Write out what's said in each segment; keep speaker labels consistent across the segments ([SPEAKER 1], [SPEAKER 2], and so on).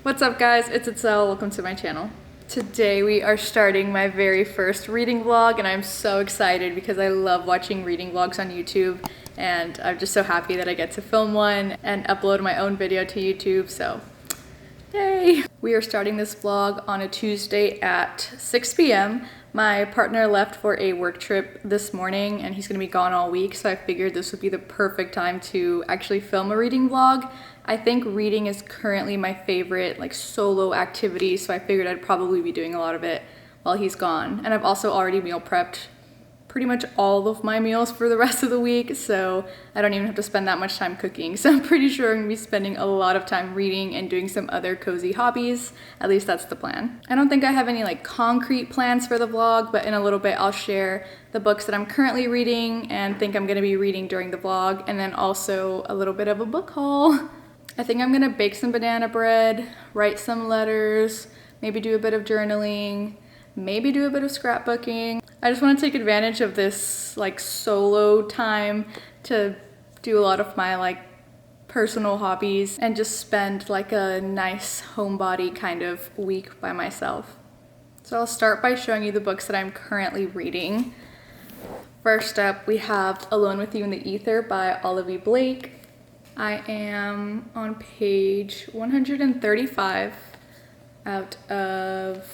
[SPEAKER 1] What's up guys, it's Itzel, welcome to my channel. Today we are starting my very first reading vlog and I'm so excited because I love watching reading vlogs on YouTube and I'm just so happy that I get to film one and upload my own video to YouTube, so yay! We are starting this vlog on a Tuesday at 6 p.m. My partner left for a work trip this morning and he's gonna be gone all week, so I figured this would be the perfect time to actually film a reading vlog. I think reading is currently my favorite solo activity, so I figured I'd probably be doing a lot of it while he's gone. And I've also already meal prepped pretty much all of my meals for the rest of the week, so I don't even have to spend that much time cooking. So I'm pretty sure I'm gonna be spending a lot of time reading and doing some other cozy hobbies. At least that's the plan. I don't think I have any concrete plans for the vlog, but in a little bit I'll share the books that I'm currently reading and think I'm gonna be reading during the vlog, and then also a little bit of a book haul. I think I'm gonna bake some banana bread, write some letters, maybe do a bit of journaling, maybe do a bit of scrapbooking. I just want to take advantage of this solo time to do a lot of my personal hobbies and just spend a nice homebody kind of week by myself. So I'll start by showing you the books that I'm currently reading. First up, we have Alone with You in the Ether by Olivia Blake. I am on page 135 out of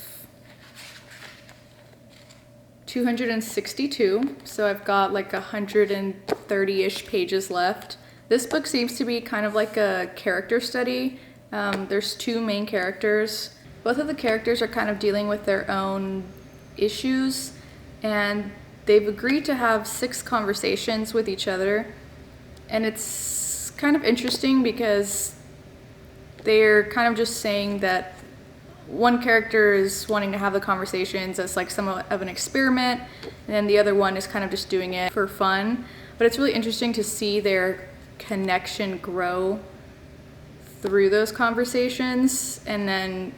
[SPEAKER 1] 262, so I've got 130-ish pages left. This book seems to be kind of like a character study. There's two main characters. Both of the characters are kind of dealing with their own issues, and they've agreed to have 6 conversations with each other, and it's kind of interesting because they're kind of just saying that one character is wanting to have the conversations as somewhat of an experiment, and then the other one is kind of just doing it for fun. But it's really interesting to see their connection grow through those conversations, and then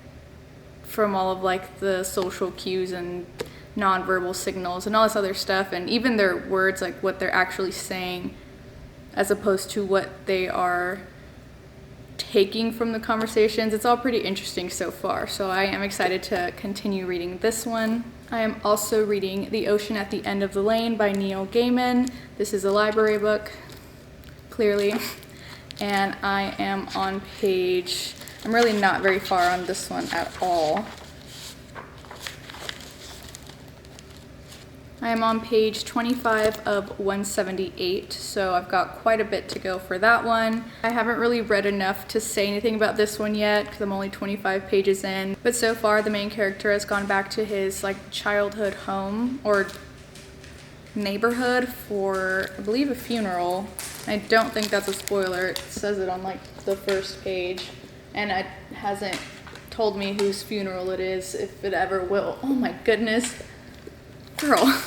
[SPEAKER 1] from all of the social cues and nonverbal signals and all this other stuff, and even their words, what they're actually saying as opposed to what they are taking from the conversations. It's all pretty interesting so far, so I am excited to continue reading this one. I am also reading The Ocean at the End of the Lane by Neil Gaiman. This is a library book, clearly, and I am on page, I'm really not very far on this one at all. I am on page 25 of 178, so I've got quite a bit to go for that one. I haven't really read enough to say anything about this one yet because I'm only 25 pages in, but so far the main character has gone back to his childhood home or neighborhood for, I believe, a funeral. I don't think that's a spoiler. It says it on the first page, and it hasn't told me whose funeral it is, if it ever will. Oh my goodness. Girl.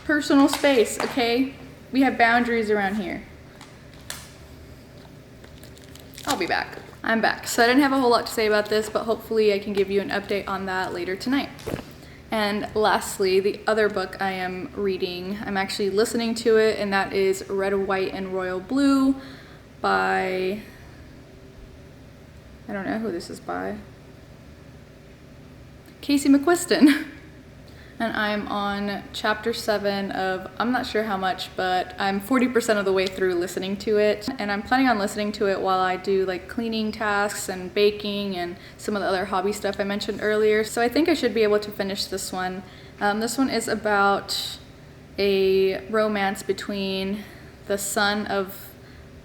[SPEAKER 1] Personal space, okay? We have boundaries around here. I'll be back. I'm back. So I didn't have a whole lot to say about this, but hopefully I can give you an update on that later tonight. And lastly, the other book I am reading, I'm actually listening to it, and that is Red, White, and Royal Blue by, I don't know who this is by, Casey McQuiston. And I'm on chapter 7 of, I'm not sure how much, but I'm 40% of the way through listening to it. And I'm planning on listening to it while I do cleaning tasks and baking and some of the other hobby stuff I mentioned earlier. So I think I should be able to finish this one. This one is about a romance between the son of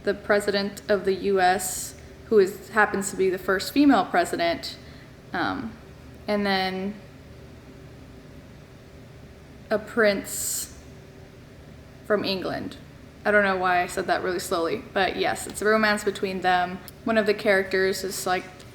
[SPEAKER 1] the president of the US, who happens to be the first female president, and then a prince from England. I don't know why I said that really slowly, but yes, it's a romance between them. One of the characters is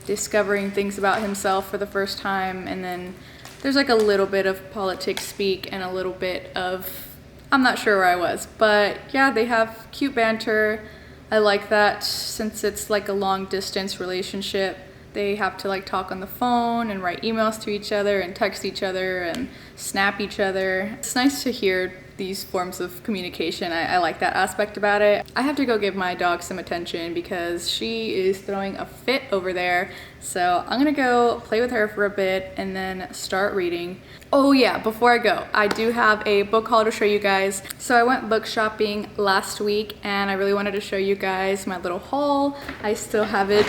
[SPEAKER 1] discovering things about himself for the first time, and then there's a little bit of politics speak and a little bit of, I'm not sure where I was, but yeah, they have cute banter. I like that since it's a long distance relationship. They have to talk on the phone and write emails to each other and text each other and snap each other. It's nice to hear these forms of communication. I like that aspect about it. I have to go give my dog some attention because she is throwing a fit over there. So I'm gonna go play with her for a bit and then start reading. Oh yeah, before I go, I do have a book haul to show you guys. So I went book shopping last week and I really wanted to show you guys my little haul. I still have it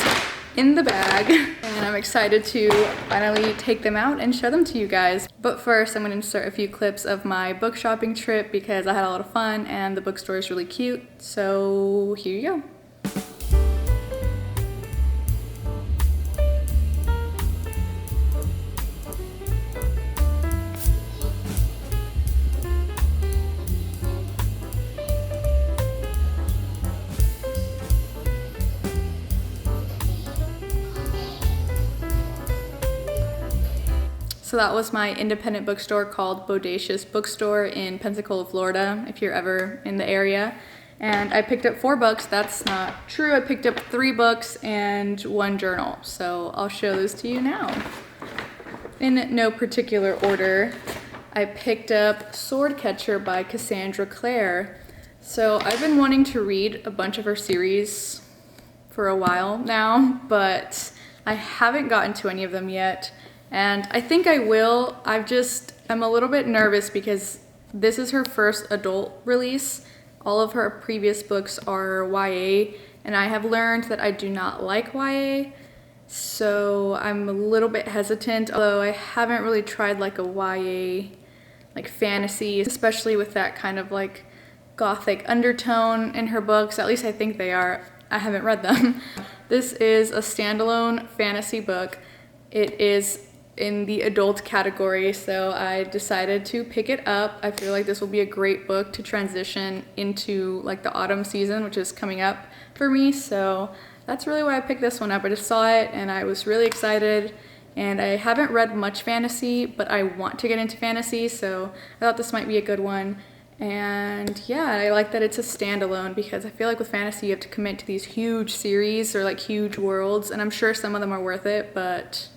[SPEAKER 1] in the bag and I'm excited to finally take them out and show them to you guys. But first I'm going to insert a few clips of my book shopping trip because I had a lot of fun and the bookstore is really cute. So here you go. So that was my independent bookstore called Bodacious Bookstore in Pensacola, Florida, if you're ever in the area. And I picked up 4 books. That's not true. I picked up 3 books and 1 journal. So I'll show those to you now. In no particular order, I picked up Swordcatcher by Cassandra Clare. So I've been wanting to read a bunch of her series for a while now, but I haven't gotten to any of them yet. And I think I will. I'm a little bit nervous because this is her first adult release. All of her previous books are YA, and I have learned that I do not like YA. So I'm a little bit hesitant, although I haven't really tried like a YA, like fantasy, especially with that kind of like gothic undertone in her books. At least I think they are. I haven't read them. This is a standalone fantasy book. It is in the adult category, so I decided to pick it up. I feel like this will be a great book to transition into like the autumn season, which is coming up for me, so that's really why I picked this one up. I just saw it and I was really excited, and I haven't read much fantasy, but I want to get into fantasy, so I thought this might be a good one. And yeah, I like that it's a standalone because I feel like with fantasy you have to commit to these huge series or like huge worlds, and I'm sure some of them are worth it, but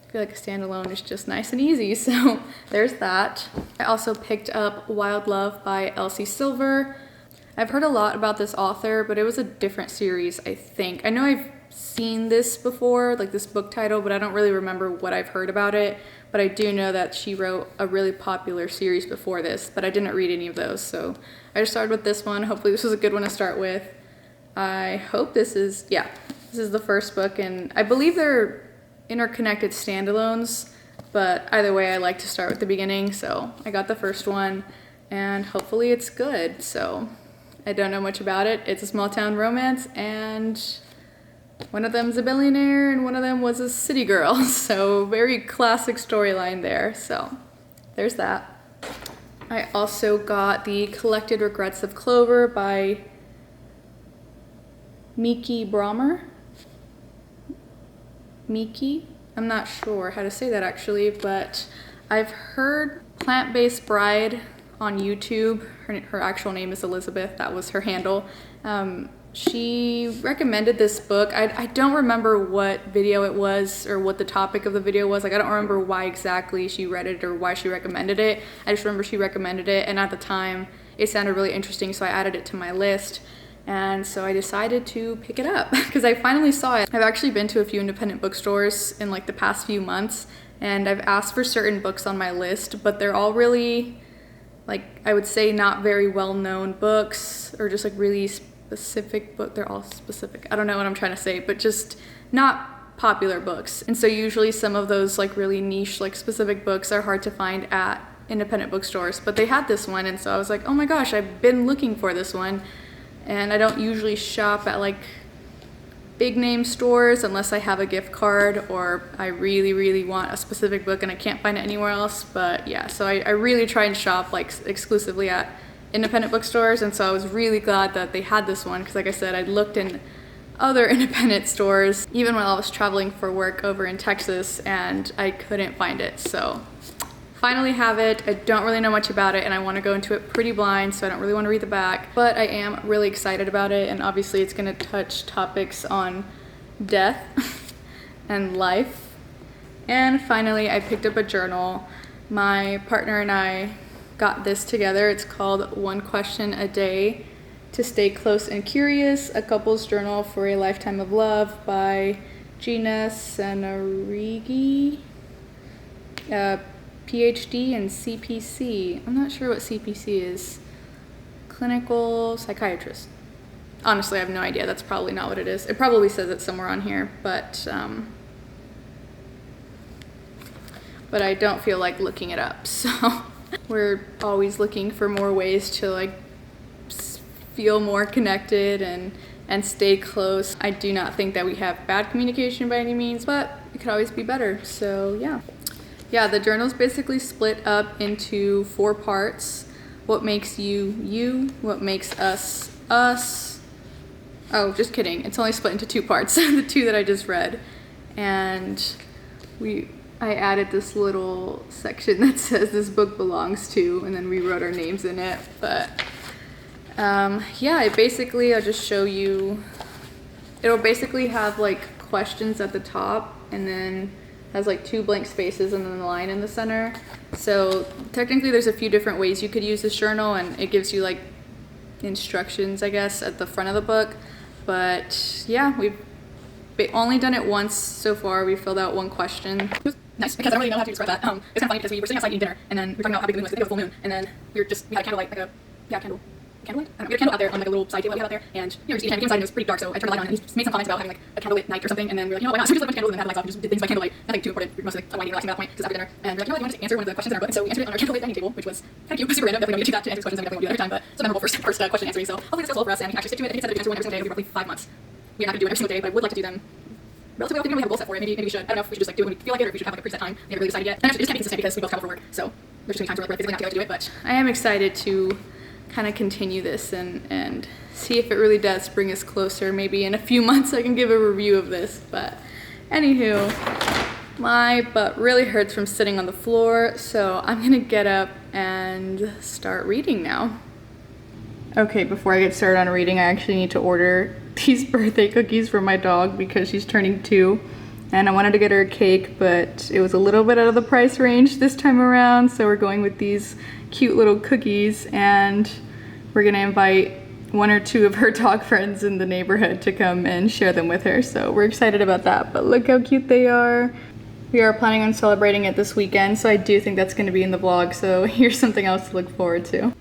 [SPEAKER 1] I feel like a standalone is just nice and easy, so there's that. I also picked up Wild Love by Elsie Silver. I've heard a lot about this author, but it was a different series, I think. I know I've seen this before, like this book title, but I don't really remember what I've heard about it. But I do know that she wrote a really popular series before this, but I didn't read any of those, so I just started with this one. Hopefully this was a good one to start with. I hope this is the first book, and I believe they're interconnected standalones, but either way I like to start with the beginning, so I got the first one and hopefully it's good. So I don't know much about it. It's a small town romance and one of them's a billionaire and one of them was a city girl, so very classic storyline there. So there's that. I also got The Collected Regrets of Clover by Miki Brommer. Miki? I'm not sure how to say that actually, but I've heard Plant-Based Bride on YouTube. Her actual name is Elizabeth, that was her handle. She recommended this book. I don't remember what video it was or what the topic of the video was. Like I don't remember why exactly she read it or why she recommended it. I just remember she recommended it, and at the time it sounded really interesting, so I added it to my list. And so I decided to pick it up because I finally saw it. I've actually been to a few independent bookstores in like the past few months, and I've asked for certain books on my list, but they're all really, like, I would say not very well-known books, or just like really specific book. They're all specific. I don't know what I'm trying to say, but just not popular books. And so usually some of those like really niche, like specific books are hard to find at independent bookstores, but they had this one, and so I was like, oh my gosh, I've been looking for this one. And I don't usually shop at like big name stores unless I have a gift card or I really want a specific book and I can't find it anywhere else. But yeah, so I really try and shop like exclusively at independent bookstores, and so I was really glad that they had this one because like I said, I'd looked in other independent stores even when I was traveling for work over in Texas and I couldn't find it. So finally have it. I don't really know much about it and I want to go into it pretty blind, so I don't really want to read the back, but I am really excited about it, and obviously it's going to touch topics on death and life. And finally I picked up a journal. My partner and I got this together. It's called One Question a Day to Stay Close and Curious, a Couple's Journal for a Lifetime of Love by Gina Senarigi, PhD in CPC. I'm not sure what CPC is. Clinical psychiatrist. Honestly, I have no idea. That's probably not what it is. It probably says it somewhere on here, but I don't feel like looking it up. So we're always looking for more ways to like feel more connected and stay close. I do not think that we have bad communication by any means, but it could always be better. So yeah, the journal's basically split up into 4 parts. What makes you, you, what makes us, us. Oh, just kidding. It's only split into 2 parts, the 2 that I just read. And I added this little section that says this book belongs to, and then we wrote our names in it. But yeah, I'll just show you. It'll basically have like questions at the top, and then has like 2 blank spaces and then the line in the center. So technically there's a few different ways you could use this journal, and it gives you like instructions, I guess, at the front of the book. But yeah, we've only done it once so far. We filled out 1 question. It was nice because I don't really know how to describe that. It's kind of funny because we were sitting outside eating dinner, and then we were talking about how big the moon was. I think it was full moon, and then we had a candlelight, candlelight? I don't know. We had a candle out there on like a little side table we had out there, and we were just eating, we came inside and it was pretty dark, so I turned the light on, and he made some comments about having like a candlelit night or something, and then we were like, why not? So we just lit candles and then had the lights off and just did things by candlelight. Nothing too important. We were mostly unwinding, relaxing at that point because after dinner, and we were like, you want to answer one of the questions in our book? And so we answered it on our candlelit dining table, which was kind of cute, super random. Definitely don't get to that to answer questions. I definitely won't do that every time, but it's a memorable first question answering. So hopefully this goes well for us, and we can actually stick to it. I think it's that we answer one every single day. It'll be roughly 5 months. We're not gonna do it every single day, but I would like to do them relatively often. We don't really have a goal set for it. Maybe we should. I don't know if we should just like do it when we feel like it, or if we should have like a preset time. We haven't really decided yet. And actually, it just can't be consistent because we both travel for work, so there's just times where we're physically not able to do it. But I am excited to kind of continue this and see if it really does bring us closer. Maybe in a few months I can give a review of this. But anywho, my butt really hurts from sitting on the floor, so I'm gonna get up and start reading now. Okay, before I get started on reading, I actually need to order these birthday cookies for my dog because she's turning 2. And I wanted to get her a cake, but it was a little bit out of the price range this time around, so we're going with these cute little cookies, and we're gonna invite 1 or 2 of her dog friends in the neighborhood to come and share them with her. So we're excited about that, but look how cute they are. We are planning on celebrating it this weekend, so I do think that's gonna be in the vlog, so here's something else to look forward to.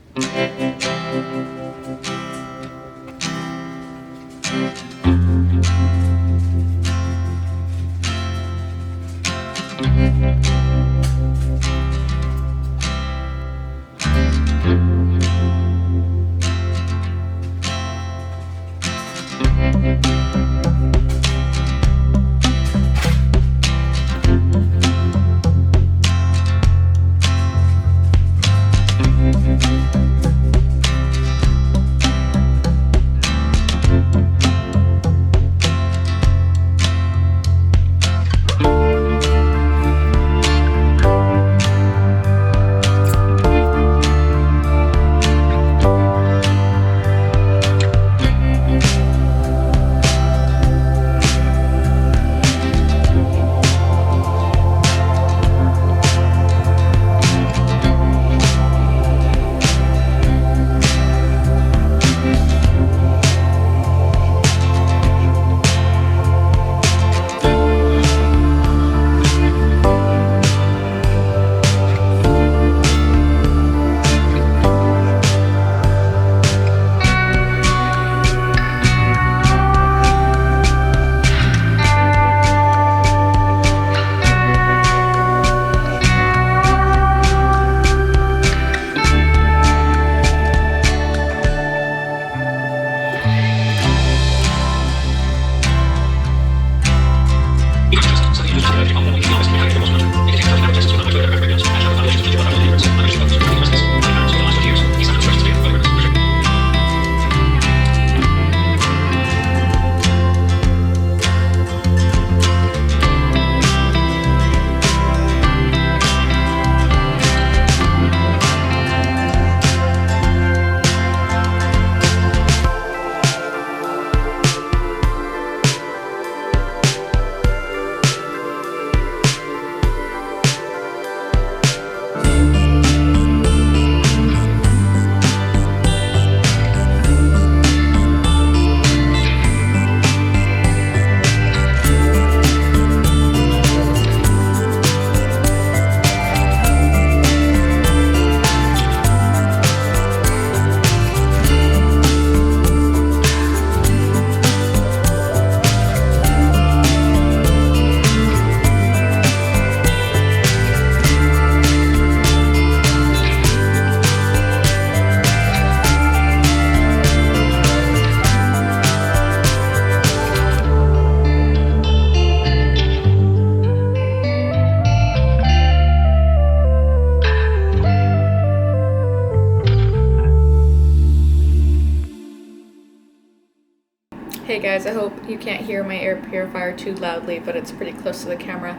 [SPEAKER 1] guys, I hope you can't hear my air purifier too loudly, but it's pretty close to the camera.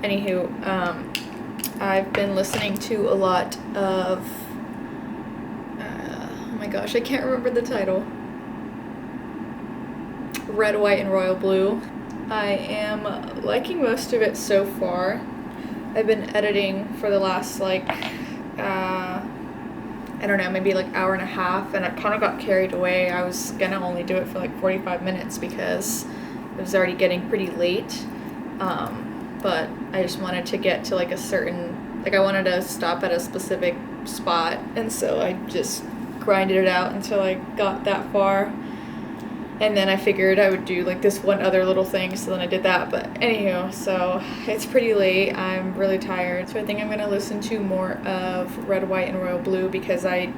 [SPEAKER 1] Anywho, I've been listening to a lot of, oh my gosh, I can't remember the title. Red, White, and Royal Blue. I am liking most of it so far. I've been editing for the last I don't know, maybe like hour and a half, and I kind of got carried away. I was gonna only do it for like 45 minutes because it was already getting pretty late. But I just wanted to get to like a certain, I wanted to stop at a specific spot, and so I just grinded it out until I got that far. And then I figured I would do like this one other little thing, so then I did that. But anywho, so it's pretty late. I'm really tired. So I think I'm gonna listen to more of Red, White, and Royal Blue because I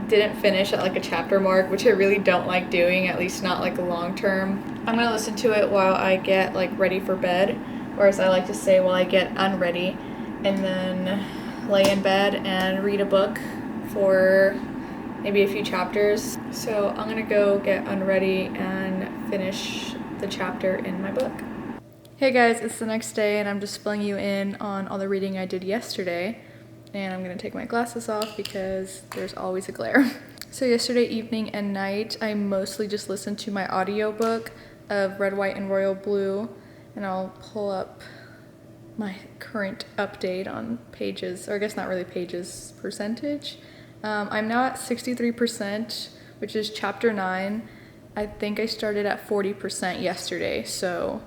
[SPEAKER 1] didn't finish at like a chapter mark, which I really don't like doing, at least not like long term. I'm gonna listen to it while I get like ready for bed, or as I like to say, while I get unready, and then lay in bed and read a book for maybe a few chapters. So I'm gonna go get unready and finish the chapter in my book. Hey guys, it's the next day and I'm just filling you in on all the reading I did yesterday. And I'm gonna take my glasses off because there's always a glare. So yesterday evening and night, I mostly just listened to my audiobook of Red, White, and Royal Blue. And I'll pull up my current update on pages, or I guess not really pages, percentage. I'm now at 63%, which is chapter 9. I think I started at 40% yesterday, so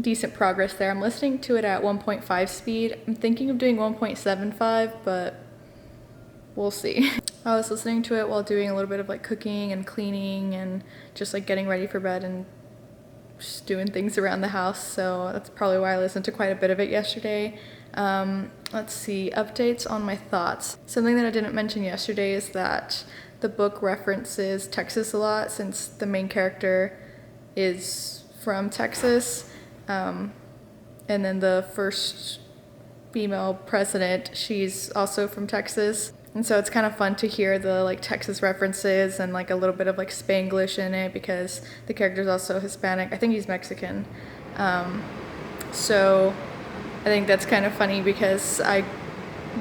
[SPEAKER 1] decent progress there. I'm listening to it at 1.5 speed. I'm thinking of doing 1.75, but we'll see. I was listening to it while doing a little bit of like cooking and cleaning and just like getting ready for bed and just doing things around the house, so that's probably why I listened to quite a bit of it yesterday. Let's see, updates on my thoughts. Something that I didn't mention yesterday is that the book references Texas a lot since the main character is from Texas. And then the first female president, she's also from Texas. And so it's kind of fun to hear the like Texas references and like a little bit of like Spanglish in it because the character's also Hispanic. I think he's Mexican. So I think that's kind of funny because I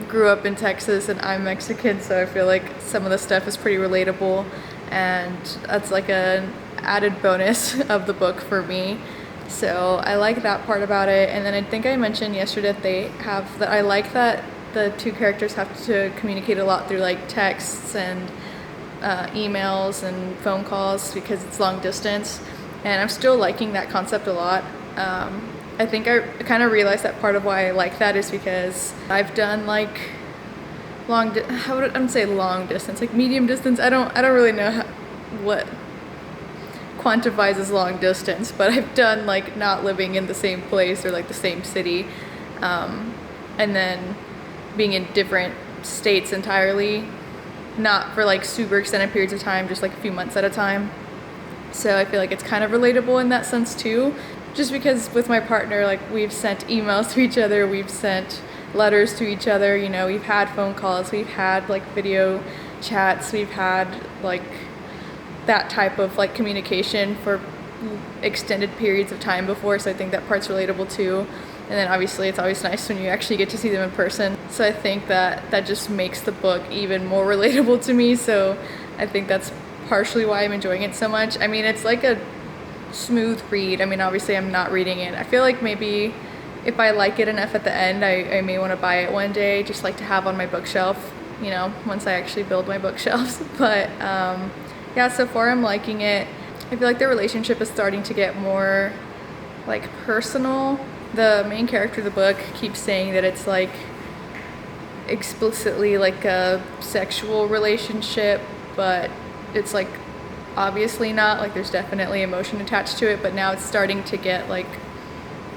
[SPEAKER 1] grew up in Texas and I'm Mexican, so I feel like some of the stuff is pretty relatable, and that's like an added bonus of the book for me. So I like that part about it. And then I think I mentioned yesterday that I like that the two characters have to communicate a lot through like texts and emails and phone calls because it's long distance, and I'm still liking that concept a lot. I think I kind of realized that part of why I like that is because I've done like how would I say long distance, like medium distance. I don't really know what quantifies as long distance, but I've done like not living in the same place or like the same city, and then being in different states entirely, not for like super extended periods of time, just like a few months at a time. So I feel like it's kind of relatable in that sense too. Just because with my partner, like we've sent emails to each other, we've sent letters to each other, you know, we've had phone calls, we've had like video chats, we've had like that type of like communication for extended periods of time before, so I think that part's relatable too. And then obviously it's always nice when you actually get to see them in person. So I think that just makes the book even more relatable to me, so I think that's partially why I'm enjoying it so much. I mean, it's like a smooth read. I mean, obviously I'm not reading it. I feel like maybe if I like it enough at the end, I may want to buy it one day, just like to have on my bookshelf, you know, once I actually build my bookshelves. But yeah, so far I'm liking it. I feel like the relationship is starting to get more like personal. The main character of the book keeps saying that it's like explicitly like a sexual relationship, but it's like obviously not. Like there's definitely emotion attached to it, but now it's starting to get like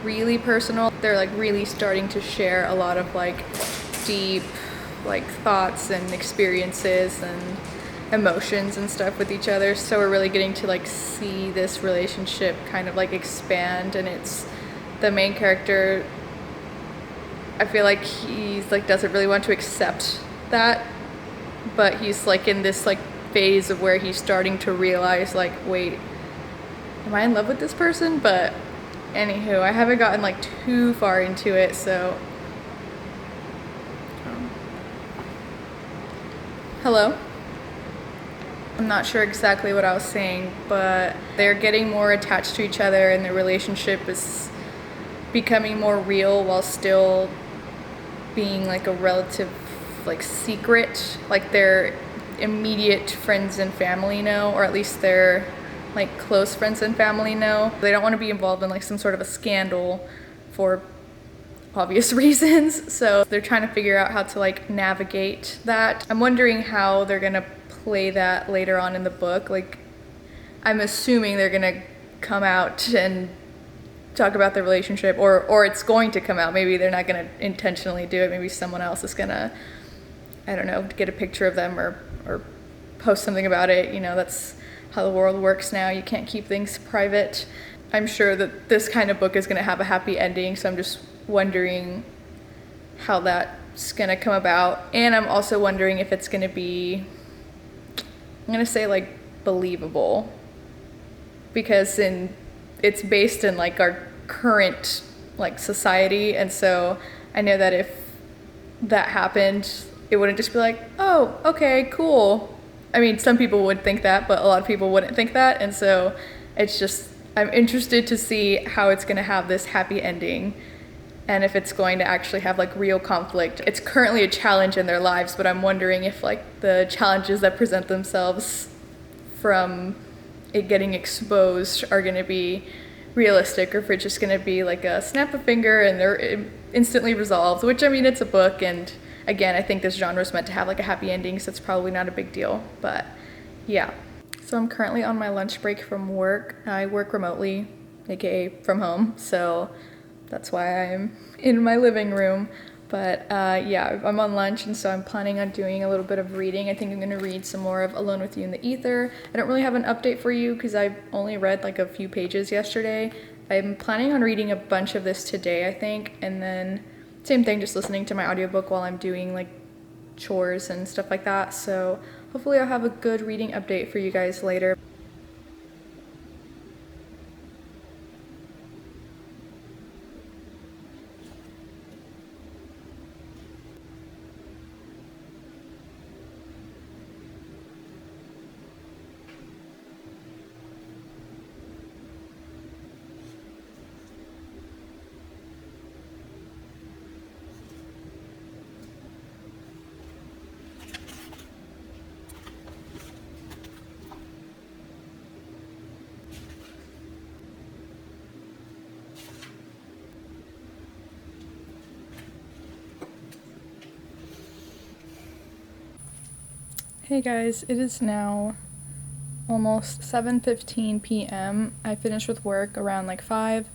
[SPEAKER 1] really personal. They're like really starting to share a lot of like deep like thoughts and experiences and emotions and stuff with each other, so we're really getting to like see this relationship kind of like expand. And it's the main character, I feel like he's like doesn't really want to accept that, but he's like in this like phase of where he's starting to realize like, wait, am I in love with this person? But anywho, I haven't gotten like too far into it, so. Hello? I'm not sure exactly what I was saying, but they're getting more attached to each other and their relationship is becoming more real while still being like a relative like secret. Like their immediate friends and family know, or at least their like close friends and family know. They don't want to be involved in like some sort of a scandal for obvious reasons. So they're trying to figure out how to like navigate that. I'm wondering how they're gonna play that later on in the book. Like, I'm assuming they're gonna come out and talk about the relationship, or it's going to come out. Maybe they're not gonna intentionally do it. Maybe someone else is gonna, I don't know, get a picture of them or post something about it. You know, that's how the world works now. You can't keep things private. I'm sure that this kind of book is gonna have a happy ending, so I'm just wondering how that's gonna come about. And I'm also wondering if it's gonna be, I'm gonna say like believable, because it's based in like our current like society, and so I know that if that happened, it wouldn't just be like, oh, okay, cool. I mean, some people would think that, but a lot of people wouldn't think that, and so it's just, I'm interested to see how it's gonna have this happy ending and if it's going to actually have like real conflict. It's currently a challenge in their lives, but I'm wondering if like the challenges that present themselves from it getting exposed are gonna be realistic, or if it's just gonna be like a snap of finger and they're instantly resolved, which, I mean, it's a book, and again, I think this genre is meant to have like a happy ending, so it's probably not a big deal, but yeah. So I'm currently on my lunch break from work. I work remotely, aka from home, so that's why I'm in my living room. But yeah, I'm on lunch, and so I'm planning on doing a little bit of reading. I think I'm gonna read some more of Alone with You in the Ether. I don't really have an update for you because I only read like a few pages yesterday. I'm planning on reading a bunch of this today, I think, and then same thing, just listening to my audiobook while I'm doing like chores and stuff like that. So hopefully I'll have a good reading update for you guys later. Hey guys, it is now almost 7:15 p.m. I finished with work around like 5,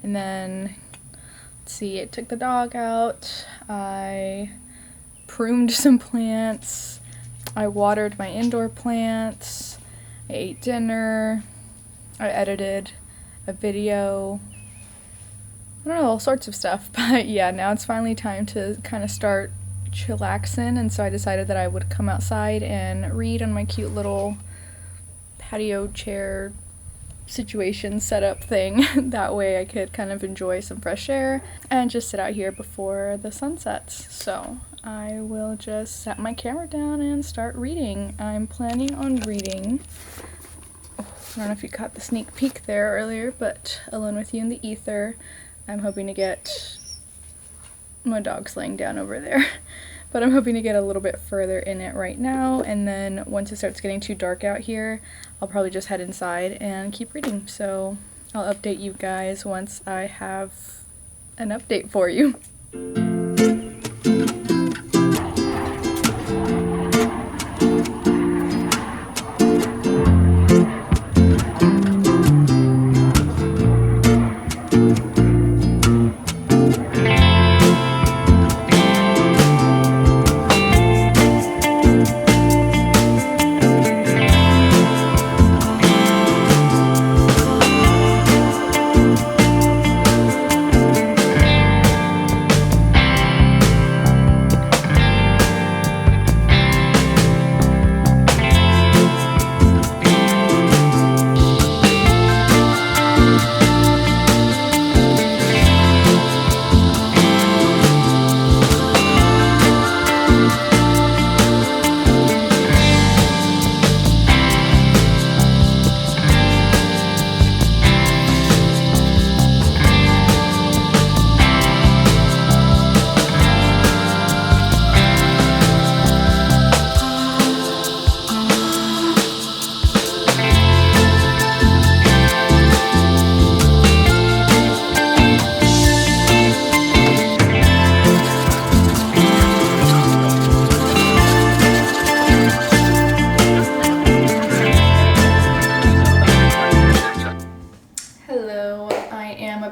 [SPEAKER 1] and then, let's see, I took the dog out, I pruned some plants, I watered my indoor plants, I ate dinner, I edited a video, I don't know, all sorts of stuff. But yeah, now it's finally time to kind of start chillaxing, and so I decided that I would come outside and read on my cute little patio chair situation setup thing. That way I could kind of enjoy some fresh air and just sit out here before the sun sets. So I will just set my camera down and start reading. I'm planning on reading, I don't know if you caught the sneak peek there earlier, but Alone with You in the Ether. I'm hoping to get, my dog's laying down over there, but I'm hoping to get a little bit further in it right now, and then once it starts getting too dark out here, I'll probably just head inside and keep reading. So I'll update you guys once I have an update for you.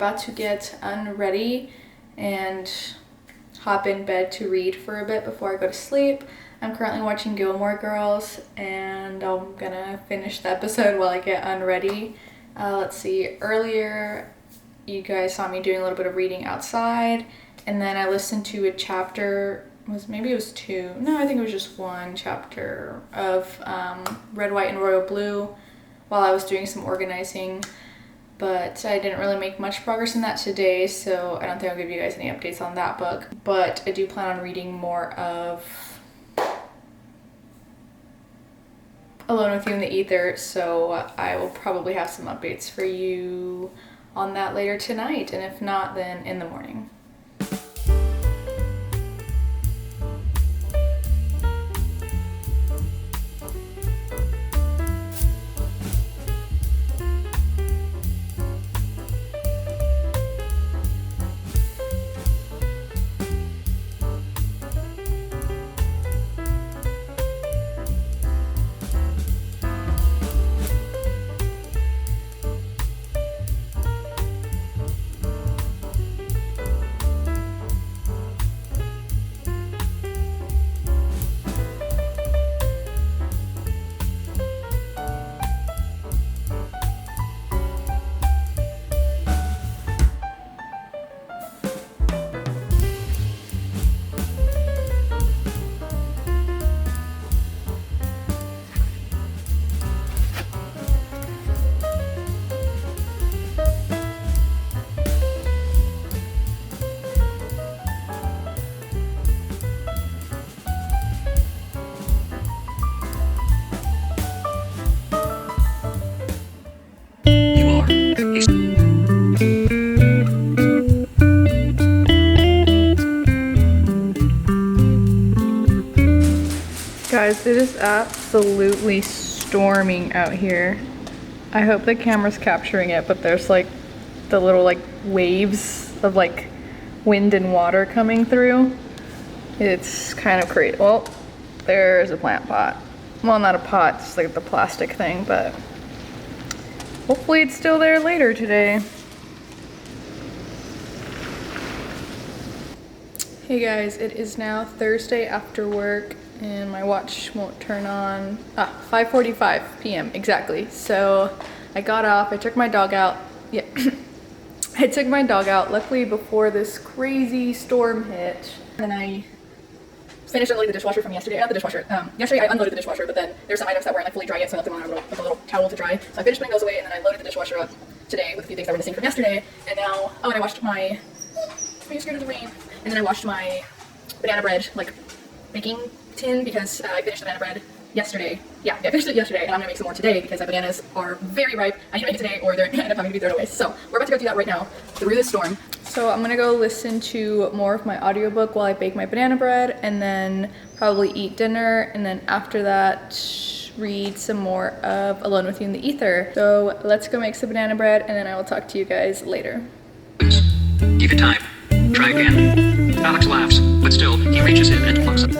[SPEAKER 1] about to get unready and hop in bed to read for a bit before I go to sleep. I'm currently watching Gilmore Girls, and I'm gonna finish the episode while I get unready. Let's see, earlier you guys saw me doing a little bit of reading outside, and then I listened to a chapter, maybe it was two, no, I think it was just one chapter of Red, White, and Royal Blue while I was doing some organizing, but I didn't really make much progress in that today, so I don't think I'll give you guys any updates on that book, but I do plan on reading more of Alone with You in the Ether, so I will probably have some updates for you on that later tonight, and if not, then in the morning. Guys, it is absolutely storming out here. I hope the camera's capturing it, but there's like the little like waves of like wind and water coming through. It's kind of crazy. Well, there's a plant pot. Well, not a pot, it's like the plastic thing, but hopefully it's still there later today. Hey guys, it is now Thursday after work and my watch won't turn on. 5:45 p.m. exactly. So I got off, I took my dog out. Yeah, I took my dog out luckily before this crazy storm hit. And then I finished unloading the dishwasher from yesterday. Not the dishwasher. Yesterday I unloaded the dishwasher, but then there's some items that weren't like fully dry yet, so I left them on with a little towel to dry. So I finished putting those away, and then I loaded the dishwasher up today with a few things that were missing from yesterday. And now, and I washed my, are you scared of the rain? And then I washed my banana bread, like, baking tin, because I finished the banana bread yesterday. Yeah, I finished it yesterday, and I'm gonna make some more today because my bananas are very ripe. I need to make it today or they're gonna end up having to be thrown away. So we're about to go do that right now through this storm. So I'm gonna go listen to more of my audiobook while I bake my banana bread, and then probably eat dinner, and then after that read some more of Alone with You in the Ether. So let's go make some banana bread, and then I will talk to you guys later.
[SPEAKER 2] Give it time. Try again. Alex laughs, but still, he reaches in and plucks it.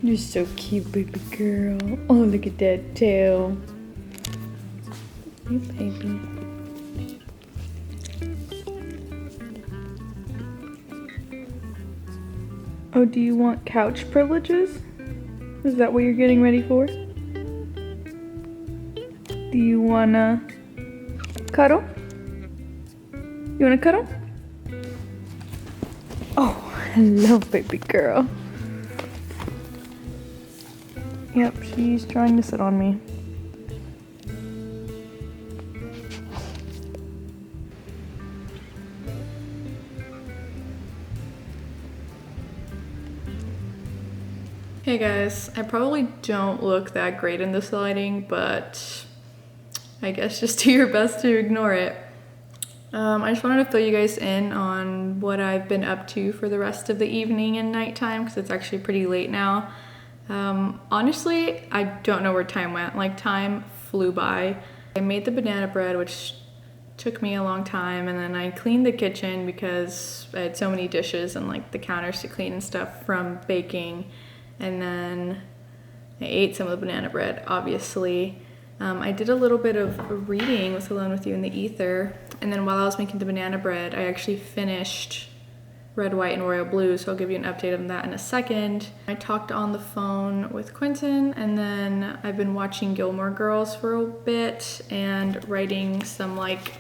[SPEAKER 1] You're so cute, baby girl. Oh, look at that tail. Hey, baby. Oh, do you want couch privileges? Is that what you're getting ready for? Do you wanna cuddle? You wanna cuddle? Oh, hello, baby girl. Yep, she's trying to sit on me. Hey guys, I probably don't look that great in this lighting, but I guess just do your best to ignore it. I just wanted to fill you guys in on what I've been up to for the rest of the evening and nighttime, because it's actually pretty late now. Honestly, I don't know where time went. Like, time flew by. I made the banana bread, which took me a long time, and then I cleaned the kitchen because I had so many dishes and like the counters to clean and stuff from baking. And then I ate some of the banana bread, obviously. I did a little bit of reading with Alone With You in the Ether, and then while I was making the banana bread, I actually finished Red, White, and Royal Blue, so I'll give you an update on that in a second. I talked on the phone with Quentin, and then I've been watching Gilmore Girls for a bit and writing some like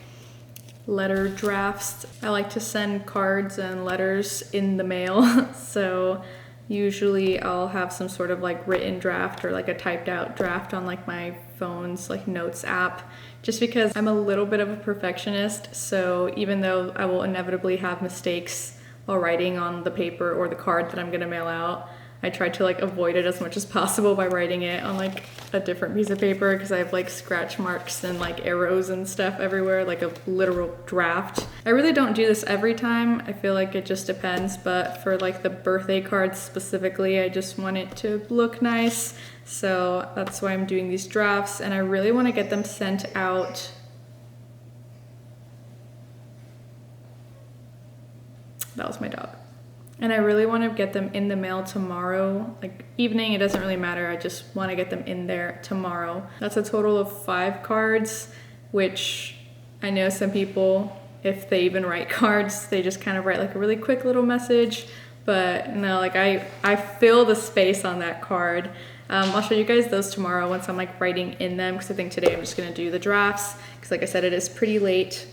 [SPEAKER 1] letter drafts. I like to send cards and letters in the mail, so usually I'll have some sort of like written draft or like a typed out draft on like my phone's like notes app, just because I'm a little bit of a perfectionist. So even though I will inevitably have mistakes while writing on the paper or the card that I'm gonna mail out, I try to like avoid it as much as possible by writing it on like a different piece of paper, because I have like scratch marks and like arrows and stuff everywhere, like a literal draft. I really don't do this every time. I feel like it just depends, but for like the birthday cards specifically, I just want it to look nice. So that's why I'm doing these drafts, and I really want to get them sent out. That was my dog. And I really want to get them in the mail tomorrow, like evening, it doesn't really matter. I just want to get them in there tomorrow. That's a total of 5 cards, which I know some people, if they even write cards, they just kind of write like a really quick little message. But no, like I fill the space on that card. I'll show you guys those tomorrow once I'm like writing in them, because I think today I'm just gonna do the drafts, because like I said, it is pretty late.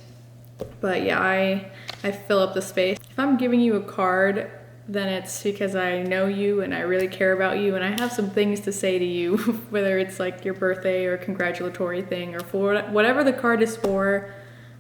[SPEAKER 1] But yeah, I fill up the space. If I'm giving you a card, then it's because I know you and I really care about you and I have some things to say to you, whether it's like your birthday or congratulatory thing or for whatever the card is for,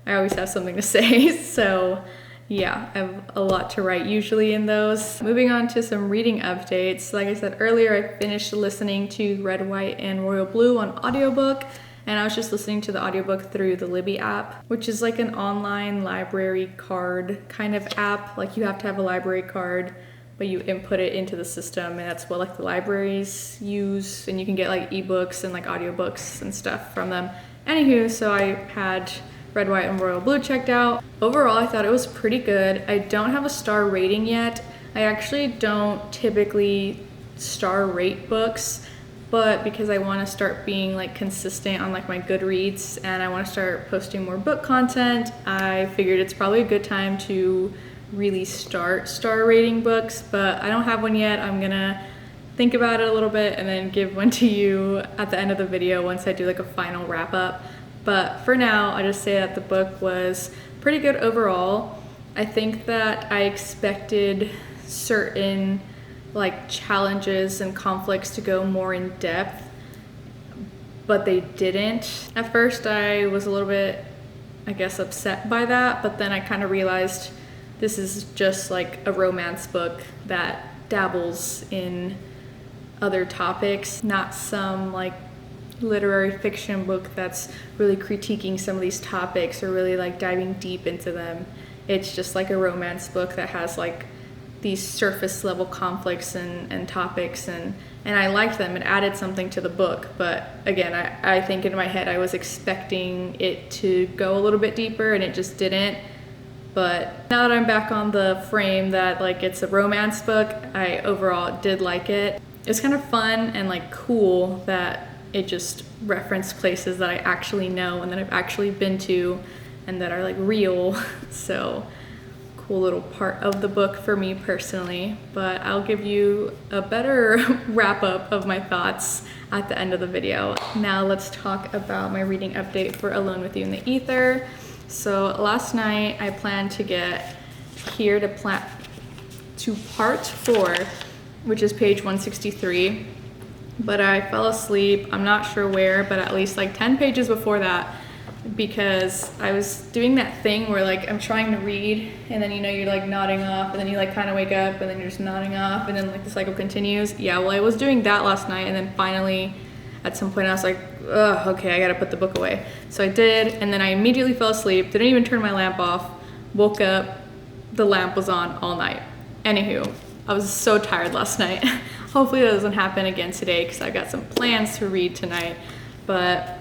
[SPEAKER 1] I always have something to say. So yeah, I have a lot to write usually in those. Moving on to some reading updates. Like I said earlier, I finished listening to Red, White, and Royal Blue on audiobook. And I was just listening to the audiobook through the Libby app, which is like an online library card kind of app. Like you have to have a library card, but you input it into the system, and that's what like the libraries use. And you can get like ebooks and like audiobooks and stuff from them. Anywho, so I had Red, White, and Royal Blue checked out. Overall, I thought it was pretty good. I don't have a star rating yet. I actually don't typically star rate books, but because I want to start being like consistent on like my Goodreads and I want to start posting more book content, I figured it's probably a good time to really start star rating books, but I don't have one yet. I'm gonna think about it a little bit and then give one to you at the end of the video once I do like a final wrap up. But for now, I'll just say that the book was pretty good overall. I think that I expected certain like challenges and conflicts to go more in depth, but they didn't. At first I was a little bit, I guess, upset by that, but then I kind of realized this is just like a romance book that dabbles in other topics, not some like literary fiction book that's really critiquing some of these topics or really like diving deep into them. It's just like a romance book that has like these surface level conflicts and topics, and I liked them. It added something to the book, but again, I think in my head I was expecting it to go a little bit deeper and it just didn't. But now that I'm back on the frame that like it's a romance book, I overall did like it. it's kind of fun and like cool that it just referenced places that I actually know and that I've actually been to and that are like real. So cool little part of the book for me personally, but I'll give you a better wrap up of my thoughts at the end of the video. Now let's talk about my reading update for Alone with You in the Ether. So last night I planned to get here to part 4, which is page 163, but I fell asleep. I'm not sure where, but at least like 10 pages before that, because I was doing that thing where like I'm trying to read and then you're like nodding off and then you like kind of wake up and then you're just nodding off and then like the cycle continues. Yeah, well I was doing that last night and then finally at some point I was like, ugh, okay, I gotta put the book away. So I did, and then I immediately fell asleep, didn't even turn my lamp off, woke up, the lamp was on all night. Anywho, I was so tired last night. Hopefully that doesn't happen again today because I've got some plans to read tonight, but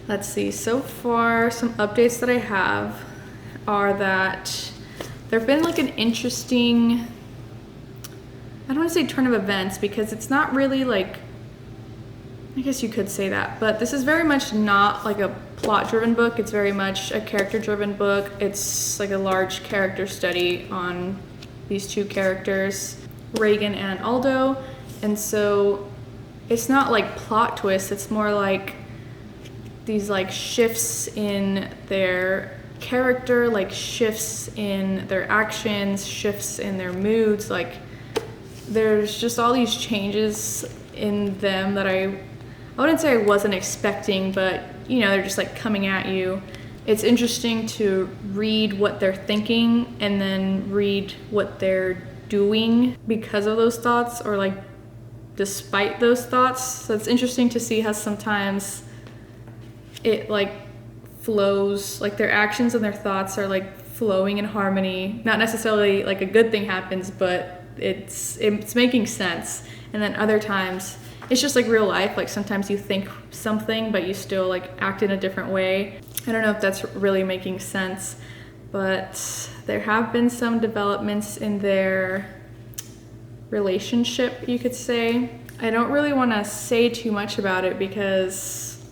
[SPEAKER 1] let's see. So far, some updates that I have are that there've been like an interesting, I don't want to say turn of events because it's not really like, I guess you could say that, but this is very much not like a plot-driven book. It's very much a character-driven book. It's like a large character study on these two characters, Reagan and Aldo, and so it's not like plot twists, it's more like these like shifts in their character, like shifts in their actions, shifts in their moods, like there's just all these changes in them that I wouldn't say I wasn't expecting, but they're just like coming at you. It's interesting to read what they're thinking and then read what they're doing because of those thoughts or like despite those thoughts. So it's interesting to see how sometimes it like flows, like their actions and their thoughts are like flowing in harmony. Not necessarily like a good thing happens, but it's making sense. And then other times it's just like real life. Like sometimes you think something, but you still like act in a different way. I don't know if that's really making sense, but there have been some developments in their relationship, you could say. I don't really want to say too much about it because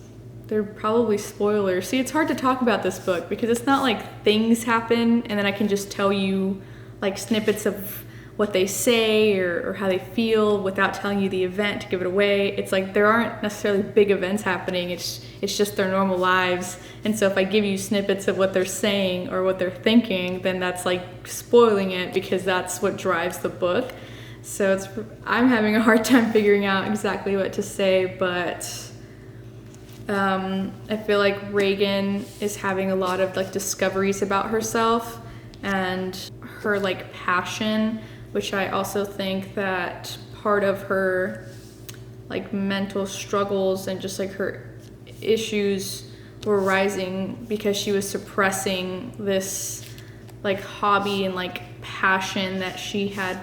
[SPEAKER 1] they're probably spoilers. See, it's hard to talk about this book because it's not like things happen and then I can just tell you like snippets of what they say or how they feel without telling you the event to give it away. It's like there aren't necessarily big events happening. It's just their normal lives. And so if I give you snippets of what they're saying or what they're thinking, then that's like spoiling it because that's what drives the book. So I'm having a hard time figuring out exactly what to say, but I feel like Reagan is having a lot of like discoveries about herself and her like passion, which I also think that part of her like mental struggles and just like her issues were rising because she was suppressing this like hobby and like passion that she had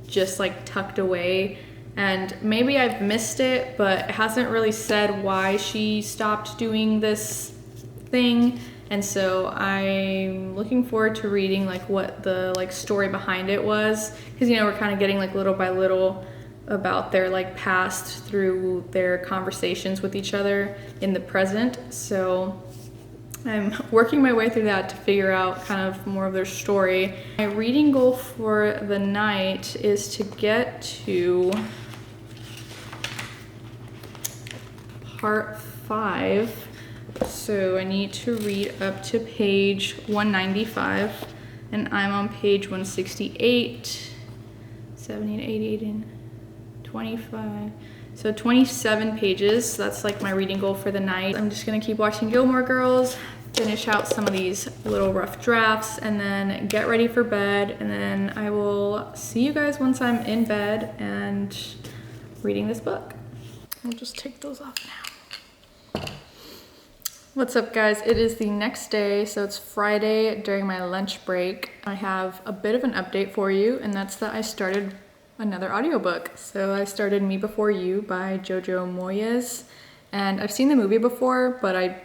[SPEAKER 1] just like tucked away. And maybe I've missed it, but it hasn't really said why she stopped doing this thing. And so I'm looking forward to reading like what the like story behind it was, because we're kind of getting like little by little about their like past through their conversations with each other in the present. So I'm working my way through that to figure out kind of more of their story. My reading goal for the night is to get to part 5. So I need to read up to page 195, and I'm on page 168, 70 and 88 and 25. So 27 pages, that's like my reading goal for the night. I'm just gonna keep watching Gilmore Girls, finish out some of these little rough drafts, and then get ready for bed, and then I will see you guys once I'm in bed and reading this book. I'll just take those off now. What's up, guys? It is the next day, so it's Friday during my lunch break. I have a bit of an update for you, and that's that I started another audiobook. So I started Me Before You by Jojo Moyes, and I've seen the movie before, but I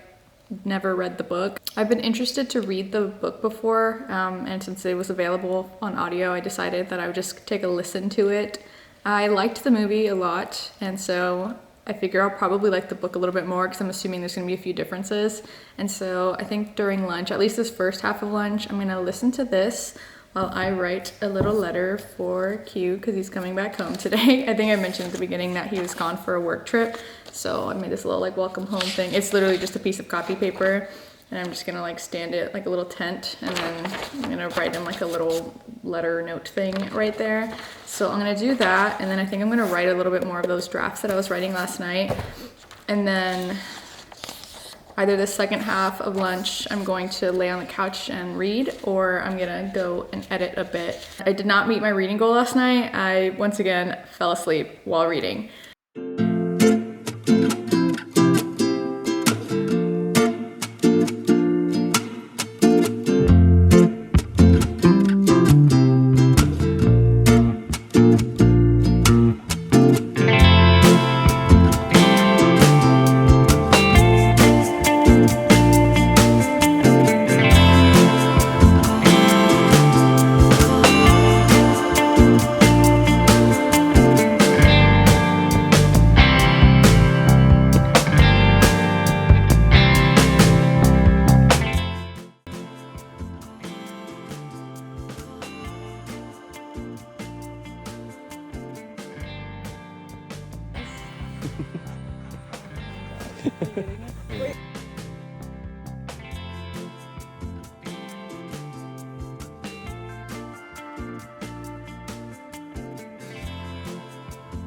[SPEAKER 1] never read the book. I've been interested to read the book before, and since it was available on audio, I decided that I would just take a listen to it I liked the movie a lot, and so I figure I'll probably like the book a little bit more because I'm assuming there's going to be a few differences. And so I think during lunch, at least this first half of lunch, I'm going to listen to this while I write a little letter for Q because he's coming back home today. I think I mentioned at the beginning that he was gone for a work trip, so I made this little like welcome home thing. It's literally just a piece of copy paper, and I'm just gonna like stand it like a little tent, and then I'm gonna write him like a little letter note thing right there. So I'm gonna do that, and then I think I'm gonna write a little bit more of those drafts that I was writing last night. And then either the second half of lunch, I'm going to lay on the couch and read, or I'm gonna go and edit a bit. I did not meet my reading goal last night. I, once again, fell asleep while reading.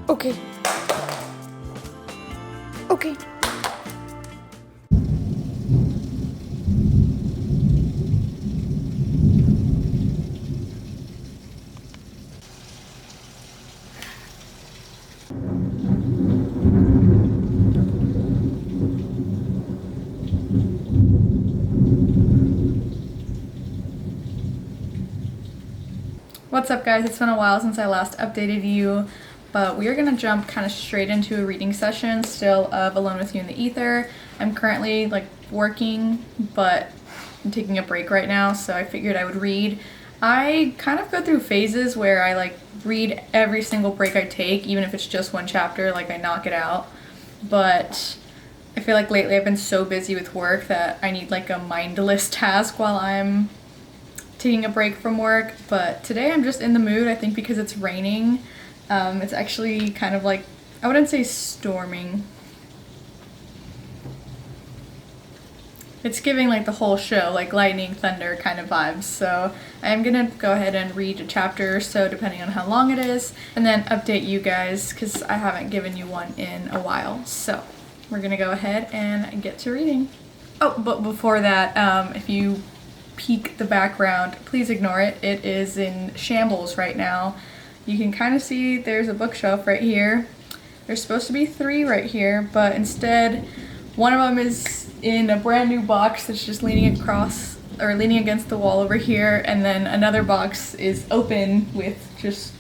[SPEAKER 3] Okay. Okay.
[SPEAKER 1] What's up, guys? It's been a while since I last updated you, but we are gonna jump kind of straight into a reading session still of Alone with You in the Ether. I'm currently like working, but I'm taking a break right now, so I figured I would read. I kind of go through phases where I like read every single break I take, even if it's just one chapter, like I knock it out. But I feel like lately I've been so busy with work that I need like a mindless task while I'm taking a break from work. But today I'm just in the mood, I think because it's raining. It's actually kind of like, I wouldn't say storming. It's giving like the whole show, like lightning, thunder kind of vibes. So I'm gonna go ahead and read a chapter or so depending on how long it is, and then update you guys because I haven't given you one in a while. So we're gonna go ahead and get to reading. Oh, but before that, if you peek the background, please ignore it. It is in shambles right now. You can kind of see there's a bookshelf right here. There's supposed to be 3 right here, but instead one of them is in a brand new box that's just leaning across or leaning against the wall over here, and then another box is open with just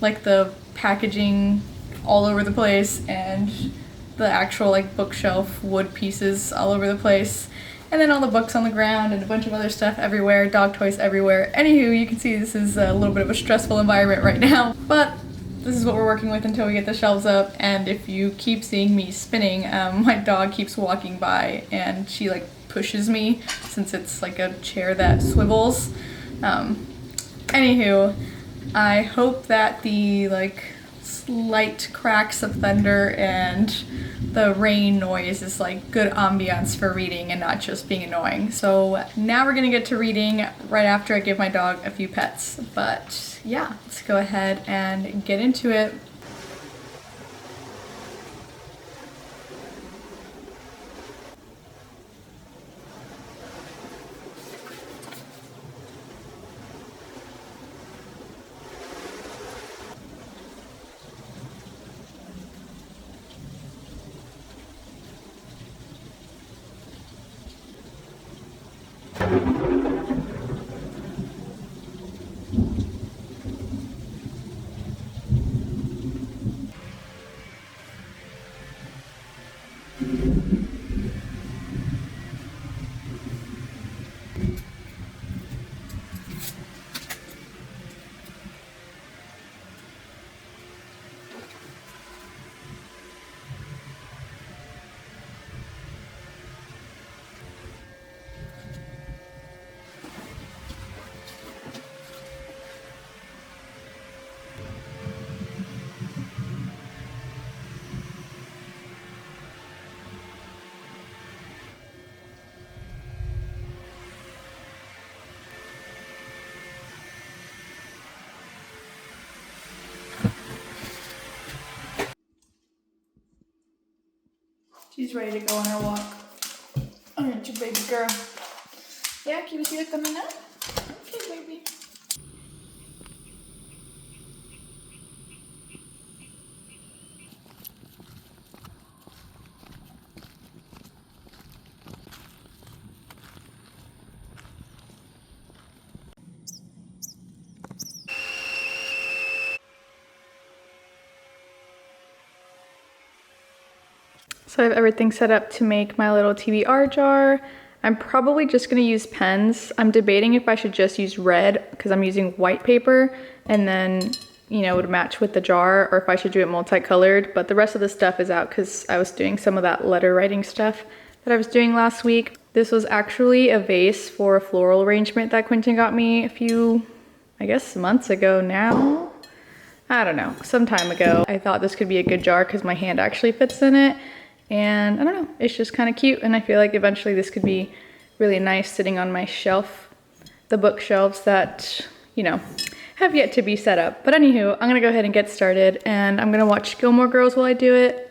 [SPEAKER 1] like the packaging all over the place and the actual like bookshelf wood pieces all over the place. And then all the books on the ground and a bunch of other stuff everywhere, dog toys everywhere. Anywho, you can see this is a little bit of a stressful environment right now, but this is what we're working with until we get the shelves up. And if you keep seeing me spinning, my dog keeps walking by and she like pushes me since it's like a chair that swivels. Anywho, I hope that the like slight cracks of thunder and the rain noise is like good ambiance for reading and not just being annoying. So now we're gonna get to reading right after I give my dog a few pets. But yeah, let's go ahead and get into it. She's ready to go on her walk. Aren't you, baby girl? Yeah, can you see her coming up? Okay, baby. So I have everything set up to make my little TBR jar. I'm probably just gonna use pens. I'm debating if I should just use red because I'm using white paper and then, you know, it would match with the jar, or if I should do it multicolored, but the rest of the stuff is out because I was doing some of that letter writing stuff that I was doing last week. This was actually a vase for a floral arrangement that Quentin got me a few, I guess, months ago now. I don't know, some time ago. I thought this could be a good jar because my hand actually fits in it. And I don't know, it's just kind of cute, and I feel like eventually this could be really nice sitting on my shelf, the bookshelves that, you know, have yet to be set up. But anywho, I'm gonna go ahead and get started, and I'm gonna watch Gilmore Girls while I do it.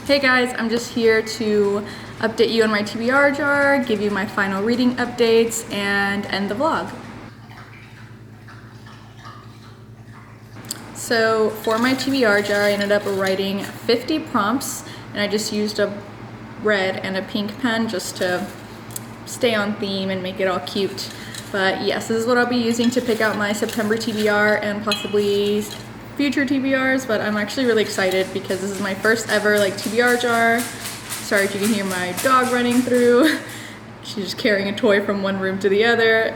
[SPEAKER 1] Hey guys, I'm just here to update you on my TBR jar, give you my final reading updates, and end the vlog. So for my TBR jar, I ended up writing 50 prompts, and I just used a red and a pink pen just to stay on theme and make it all cute. But yes, this is what I'll be using to pick out my September TBR and possibly future TBRs, but I'm actually really excited because this is my first ever like TBR jar. Sorry if you can hear my dog running through. She's just carrying a toy from one room to the other.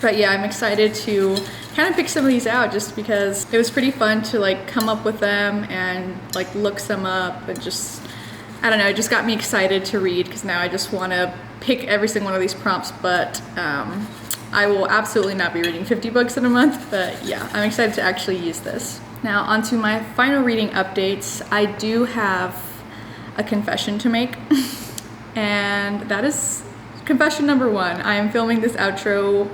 [SPEAKER 1] But yeah, I'm excited to kind of pick some of these out just because it was pretty fun to like come up with them and like look some up and just, I don't know, it just got me excited to read because now I just want to pick every single one of these prompts, but I will absolutely not be reading 50 books in a month, but yeah, I'm excited to actually use this. Now onto my final reading updates. I do have a confession to make, and that is confession number one. I am filming this outro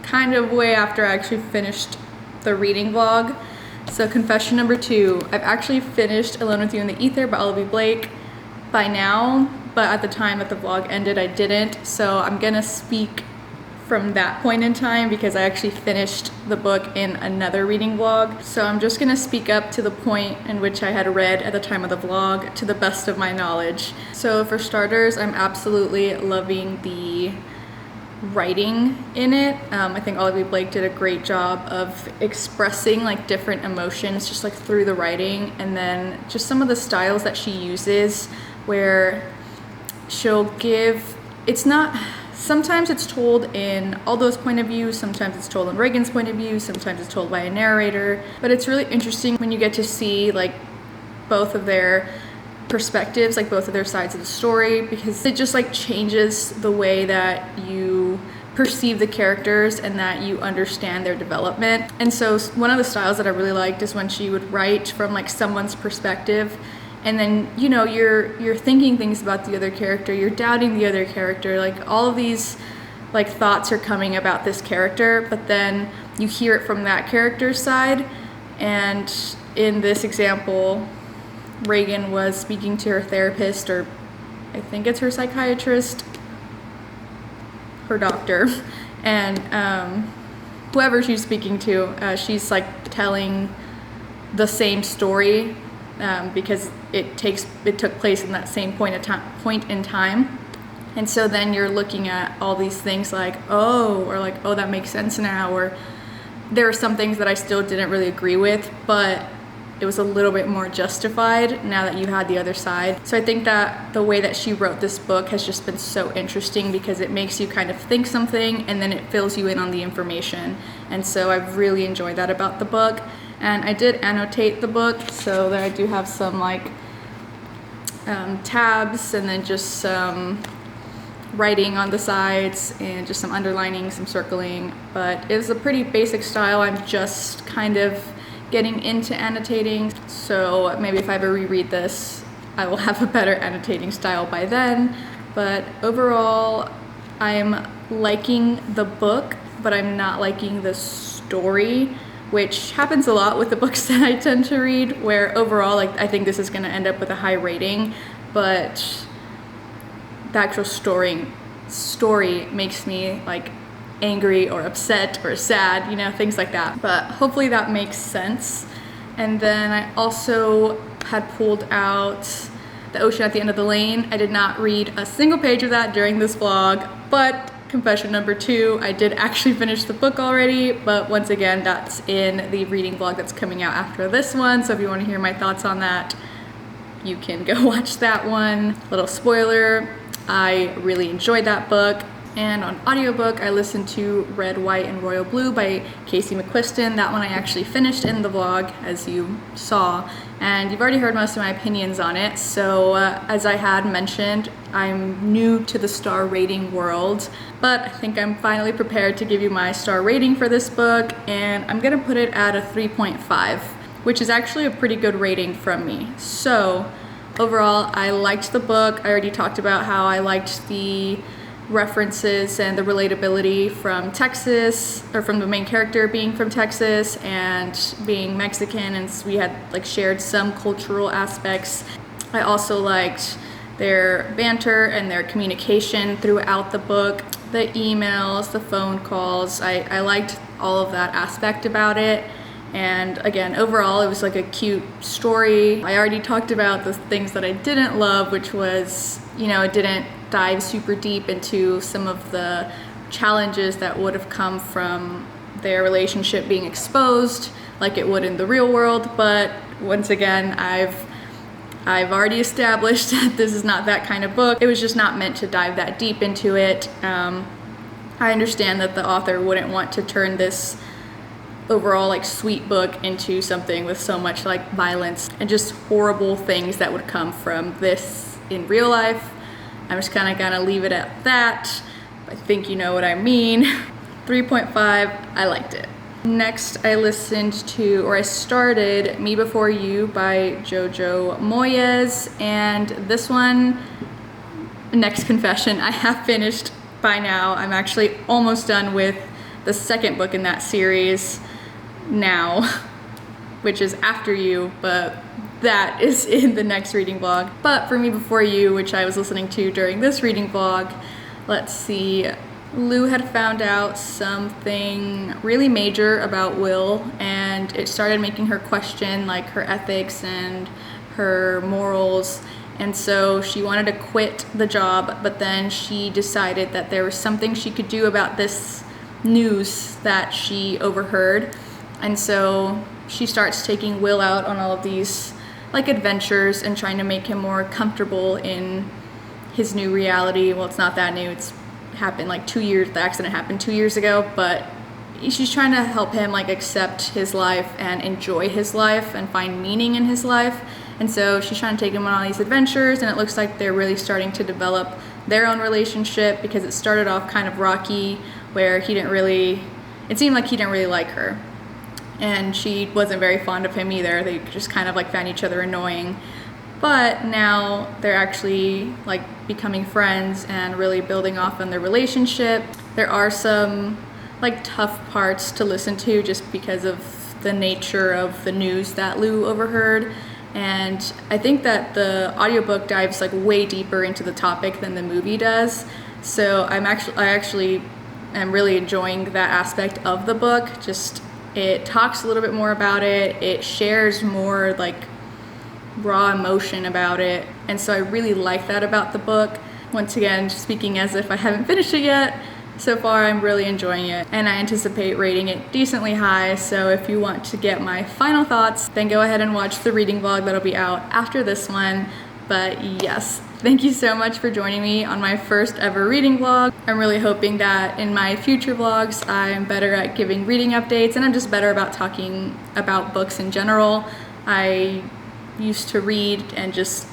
[SPEAKER 1] kind of way after I actually finished the reading vlog. So confession number 2, I've actually finished Alone with You in the Ether by Oliver Blake by now, but at the time that the vlog ended I didn't. So I'm gonna speak from that point in time because I actually finished the book in another reading vlog. So I'm just gonna speak up to the point in which I had read at the time of the vlog to the best of my knowledge. So for starters, I'm absolutely loving the writing in it. I think Oliver Blake did a great job of expressing like different emotions just like through the writing, and then just some of the styles that she uses where she'll give, it's not, sometimes it's told in Aldo's point of view, sometimes it's told in Reagan's point of view, sometimes it's told by a narrator, but it's really interesting when you get to see like both of their perspectives, like both of their sides of the story, because it just like changes the way that you perceive the characters and that you understand their development. And so one of the styles that I really liked is when she would write from like someone's perspective, and then you know you're thinking things about the other character, you're doubting the other character, like all of these like thoughts are coming about this character, but then you hear it from that character's side. And in this example, Reagan was speaking to her therapist, or I think it's her psychiatrist, her doctor, and whoever she's speaking to, she's like telling the same story because it took place in that same point in time. And so then you're looking at all these things like, oh, or like, oh, that makes sense now, or there are some things that I still didn't really agree with, but it was a little bit more justified now that you had the other side. So I think that the way that she wrote this book has just been so interesting because it makes you kind of think something and then it fills you in on the information. And so I've really enjoyed that about the book. And I did annotate the book so that I do have some like tabs and then just some writing on the sides and just some underlining, some circling. But it was a pretty basic style. I'm just kind of getting into annotating, so maybe if I ever reread this I will have a better annotating style by then. But overall I'm liking the book, but I'm not liking the story, which happens a lot with the books that I tend to read, where overall like I think this is going to end up with a high rating, but the actual story makes me like angry or upset or sad, you know, things like that. But hopefully that makes sense. And then I also had pulled out The Ocean at the End of the Lane. I did not read a single page of that during this vlog, but confession number 2, I did actually finish the book already, but once again, that's in the reading vlog that's coming out after this one. So if you want to hear my thoughts on that, you can go watch that one. Little spoiler, I really enjoyed that book. And on audiobook, I listened to Red, White, and Royal Blue by Casey McQuiston. That one I actually finished in the vlog, as you saw, and you've already heard most of my opinions on it. So as I had mentioned, I'm new to the star rating world, but I think I'm finally prepared to give you my star rating for this book, and I'm gonna put it at a 3.5, which is actually a pretty good rating from me. So overall, I liked the book. I already talked about how I liked the references and the relatability from Texas, or from the main character being from Texas and being Mexican, and we had like shared some cultural aspects. I also liked their banter and their communication throughout the book, the emails, the phone calls. I liked all of that aspect about it. And again, overall, it was like a cute story. I already talked about the things that I didn't love, which was, you know, it didn't dive super deep into some of the challenges that would have come from their relationship being exposed like it would in the real world. But once again, I've already established that this is not that kind of book. It was just not meant to dive that deep into it. I understand that the author wouldn't want to turn this overall like sweet book into something with so much like violence and just horrible things that would come from this in real life. I'm just kind of gonna leave it at that. I think you know what I mean. 3.5, I liked it. Next, I started Me Before You by Jojo Moyes, and this one, next confession, I have finished by now. I'm actually almost done with the second book in that series now, which is After You, but that is in the next reading vlog. But For Me Before You, which I was listening to during this reading vlog, let's see, Lou had found out something really major about Will, and it started making her question like her ethics and her morals. And so she wanted to quit the job, but then she decided that there was something she could do about this news that she overheard. And so she starts taking Will out on all of these like adventures and trying to make him more comfortable in his new reality. Well, it's not that new. It's happened like the accident happened 2 years ago, but she's trying to help him like accept his life and enjoy his life and find meaning in his life. And so she's trying to take him on all these adventures, and it looks like they're really starting to develop their own relationship, because it started off kind of rocky, where it seemed like he didn't really like her. And she wasn't very fond of him either. They just kind of like found each other annoying. But now they're actually like becoming friends and really building off on their relationship. There are some like tough parts to listen to just because of the nature of the news that Lou overheard. And I think that the audiobook dives like way deeper into the topic than the movie does. So I actually am really enjoying that aspect of the book. Just it talks a little bit more about it. It shares more like raw emotion about it. And so I really like that about the book. Once again, speaking as if I haven't finished it yet, so far I'm really enjoying it, and I anticipate rating it decently high. So if you want to get my final thoughts, then go ahead and watch the reading vlog that'll be out after this one. But yes, thank you so much for joining me on my first ever reading vlog. I'm really hoping that in my future vlogs I'm better at giving reading updates, and I'm just better about talking about books in general. I used to read and just,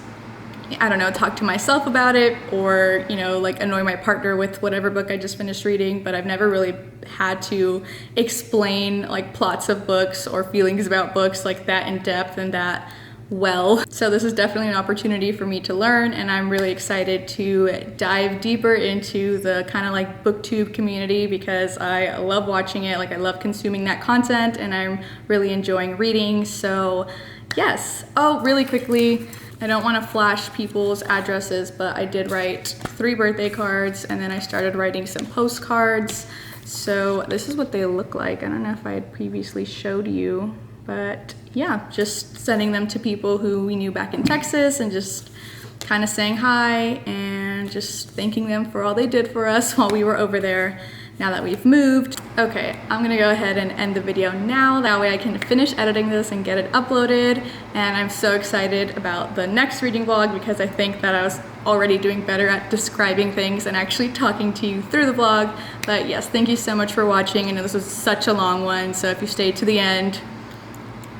[SPEAKER 1] I don't know, talk to myself about it, or, you know, like annoy my partner with whatever book I just finished reading, but I've never really had to explain like plots of books or feelings about books like that in depth and that well. So this is definitely an opportunity for me to learn, and I'm really excited to dive deeper into the kind of like booktube community, because I love watching it. Like I love consuming that content, and I'm really enjoying reading. So yes. Oh, really quickly, I don't want to flash people's addresses, but I did write 3 birthday cards, and then I started writing some postcards. So this is what they look like. I don't know if I had previously showed you, but yeah, just sending them to people who we knew back in Texas, and just kind of saying hi and just thanking them for all they did for us while we were over there, now that we've moved. Okay, I'm gonna go ahead and end the video now. That way I can finish editing this and get it uploaded. And I'm so excited about the next reading vlog, because I think that I was already doing better at describing things and actually talking to you through the vlog. But yes, thank you so much for watching. I know this was such a long one, so if you stayed to the end,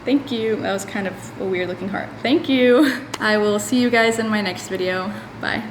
[SPEAKER 1] thank you. That was kind of a weird looking heart. Thank you. I will see you guys in my next video. Bye.